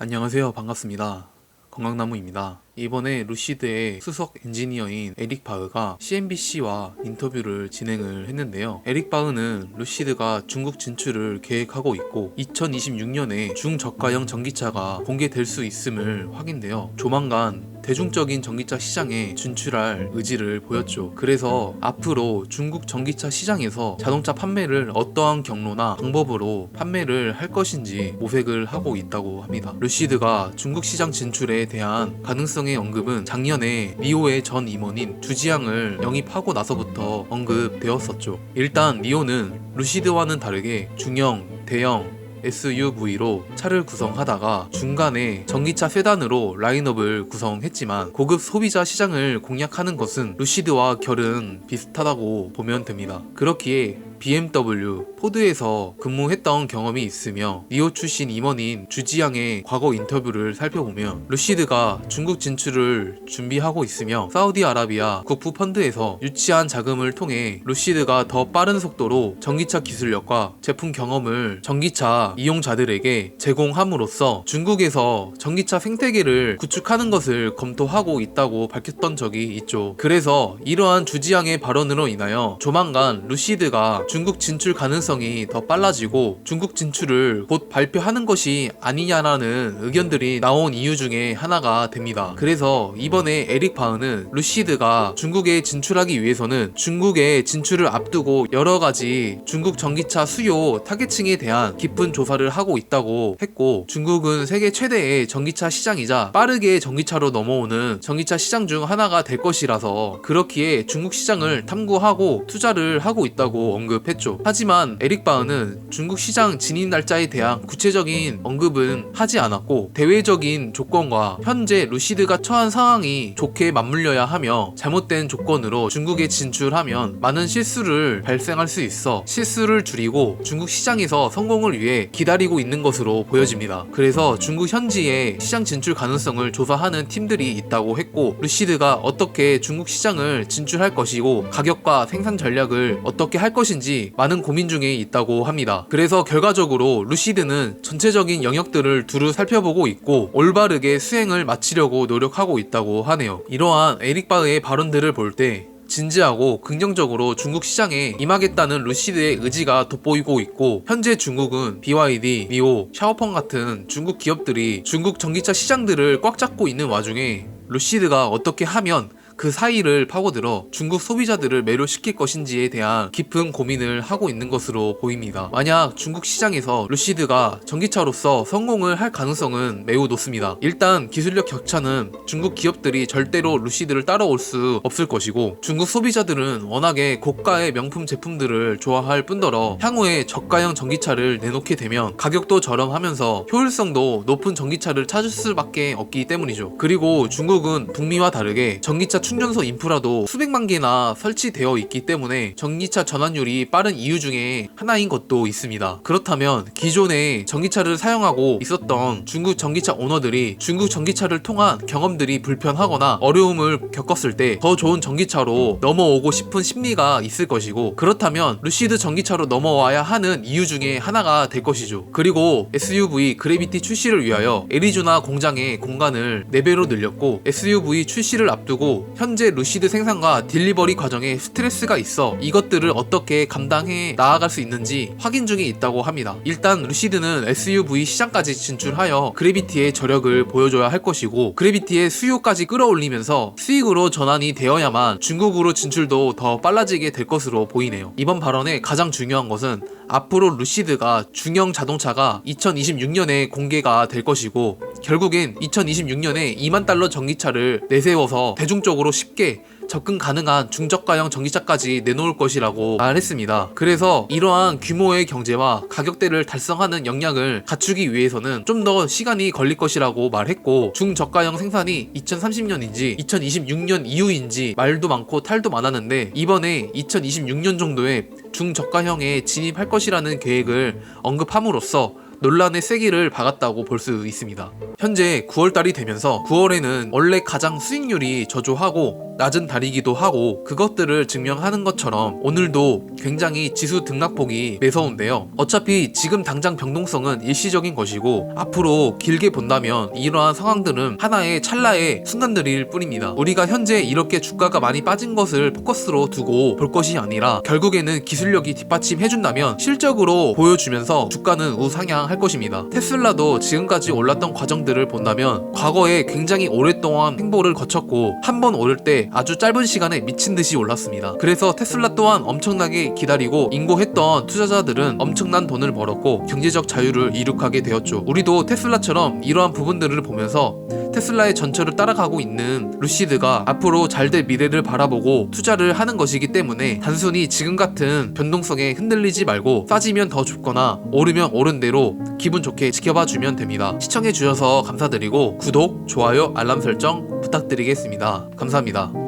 안녕하세요. 반갑습니다. 건강나무입니다. 이번에 루시드의 수석 엔지니어인 에릭 바흐가 CNBC와 인터뷰를 진행을 했는데요. 에릭 바흐는 루시드가 중국 진출을 계획하고 있고 2026년에 중저가형 전기차가 공개될 수 있음을 확인되어 조만간 대중적인 전기차 시장에 진출할 의지를 보였죠. 그래서 앞으로 중국 전기차 시장에서 자동차 판매를 어떠한 경로나 방법으로 판매를 할 것인지 모색을 하고 있다고 합니다. 루시드가 중국 시장 진출에 대한 가능성의 언급은 작년에 니오의 전 임원인 주지양을 영입하고 나서부터 언급되었었죠. 일단 니오는 루시드와는 다르게 중형, 대형, SUV로 차를 구성하다가 중간에 전기차 세단으로 라인업을 구성했지만 고급 소비자 시장을 공략하는 것은 루시드와 결은 비슷하다고 보면 됩니다. 그렇기에 BMW, 포드에서 근무했던 경험이 있으며 니오 출신 임원인 주지양의 과거 인터뷰를 살펴보면 루시드가 중국 진출을 준비하고 있으며 사우디아라비아 국부 펀드에서 유치한 자금을 통해 루시드가 더 빠른 속도로 전기차 기술력과 제품 경험을 전기차 이용자들에게 제공함으로써 중국에서 전기차 생태계를 구축하는 것을 검토하고 있다고 밝혔던 적이 있죠. 그래서 이러한 주지양의 발언으로 인하여 조만간 루시드가 중국 진출 가능성이 더 빨라지고 중국 진출을 곧 발표하는 것이 아니냐라는 의견들이 나온 이유 중에 하나가 됩니다. 그래서 이번에 에릭 바흐는 루시드가 중국에 진출하기 위해서는 중국의 진출을 앞두고 여러가지 중국 전기차 수요 타겟층에 대한 깊은 조사를 하고 있다고 했고, 중국은 세계 최대의 전기차 시장이자 빠르게 전기차로 넘어오는 전기차 시장 중 하나가 될 것이라서 그렇기에 중국 시장을 탐구하고 투자를 하고 있다고 언급했죠. 하지만 에릭 바흐는 중국 시장 진입 날짜에 대한 구체적인 언급은 하지 않았고, 대외적인 조건과 현재 루시드가 처한 상황이 좋게 맞물려야 하며 잘못된 조건으로 중국에 진출하면 많은 실수를 발생할 수 있어 실수를 줄이고 중국 시장에서 성공을 위해 기다리고 있는 것으로 보여집니다. 그래서 중국 현지의 시장 진출 가능성을 조사하는 팀들이 있다고 했고, 루시드가 어떻게 중국 시장을 진출할 것이고 가격과 생산 전략을 어떻게 할 것인지 많은 고민 중에 있다고 합니다. 그래서 결과적으로 루시드는 전체적인 영역들을 두루 살펴보고 있고 올바르게 수행을 마치려고 노력하고 있다고 하네요. 이러한 에릭 바흐의 발언들을 볼 때 진지하고 긍정적으로 중국 시장에 임하겠다는 루시드의 의지가 돋보이고 있고, 현재 중국은 BYD, 니오, 샤오펑 같은 중국 기업들이 중국 전기차 시장들을 꽉 잡고 있는 와중에 루시드가 어떻게 하면 그 사이를 파고들어 중국 소비자들을 매료시킬 것인지에 대한 깊은 고민을 하고 있는 것으로 보입니다. 만약 중국 시장에서 루시드가 전기차로서 성공을 할 가능성은 매우 높습니다. 일단 기술력 격차는 중국 기업들이 절대로 루시드를 따라올 수 없을 것이고, 중국 소비자들은 워낙에 고가의 명품 제품들을 좋아할 뿐더러 향후에 저가형 전기차를 내놓게 되면 가격도 저렴하면서 효율성도 높은 전기차를 찾을 수밖에 없기 때문이죠. 그리고 중국은 북미와 다르게 전기차 충전소 인프라도 수백만 개나 설치되어 있기 때문에 전기차 전환율이 빠른 이유 중에 하나인 것도 있습니다. 그렇다면 기존에 전기차를 사용하고 있었던 중국 전기차 오너들이 중국 전기차를 통한 경험들이 불편하거나 어려움을 겪었을 때 더 좋은 전기차로 넘어오고 싶은 심리가 있을 것이고, 그렇다면 루시드 전기차로 넘어와야 하는 이유 중에 하나가 될 것이죠. 그리고 SUV 그래비티 출시를 위하여 애리조나 공장의 공간을 4배로 늘렸고, SUV 출시를 앞두고 현재 루시드 생산과 딜리버리 과정에 스트레스가 있어 이것들을 어떻게 감당해 나아갈 수 있는지 확인 중에 있다고 합니다. 일단 루시드는 SUV 시장까지 진출하여 그래비티의 저력을 보여줘야 할 것이고, 그래비티의 수요까지 끌어올리면서 수익으로 전환이 되어야만 중국으로 진출도 더 빨라지게 될 것으로 보이네요. 이번 발언의 가장 중요한 것은 앞으로 루시드가 중형 자동차가 2026년에 공개가 될 것이고, 결국엔 2026년에 2만 달러 전기차를 내세워서 대중적으로 쉽게 접근 가능한 중저가형 전기차까지 내놓을 것이라고 말했습니다. 그래서 이러한 규모의 경제와 가격대를 달성하는 역량을 갖추기 위해서는 좀 더 시간이 걸릴 것이라고 말했고, 중저가형 생산이 2030년인지 2026년 이후인지 말도 많고 탈도 많았는데 이번에 2026년 정도에 중저가형에 진입할 것이라는 계획을 언급함으로써 논란의 세기를 박았다고 볼 수 있습니다. 현재 9월달이 되면서 9월에는 원래 가장 수익률이 저조하고 낮은 달이기도 하고 그것들을 증명하는 것처럼 오늘도 굉장히 지수 등락폭이 매서운데요. 어차피 지금 당장 변동성은 일시적인 것이고 앞으로 길게 본다면 이러한 상황들은 하나의 찰나의 순간들일 뿐입니다. 우리가 현재 이렇게 주가가 많이 빠진 것을 포커스로 두고 볼 것이 아니라 결국에는 기술력이 뒷받침해준다면 실적으로 보여주면서 주가는 우상향할 것입니다. 테슬라도 지금까지 올랐던 과정들을 본다면 과거에 굉장히 오랫동안 행보를 거쳤고 한 번 오를 때 아주 짧은 시간에 미친듯이 올랐습니다. 그래서 테슬라 또한 엄청나게 기다리고 인고했던 투자자들은 엄청난 돈을 벌었고 경제적 자유를 이룩하게 되었죠. 우리도 테슬라처럼 이러한 부분들을 보면서 테슬라의 전철을 따라가고 있는 루시드가 앞으로 잘 될 미래를 바라보고 투자를 하는 것이기 때문에 단순히 지금 같은 변동성에 흔들리지 말고 싸지면 더 줍거나 오르면 오른 대로 기분 좋게 지켜봐 주면 됩니다. 시청해 주셔서 감사드리고 구독, 좋아요, 알람 설정 부탁드리겠습니다. 감사합니다.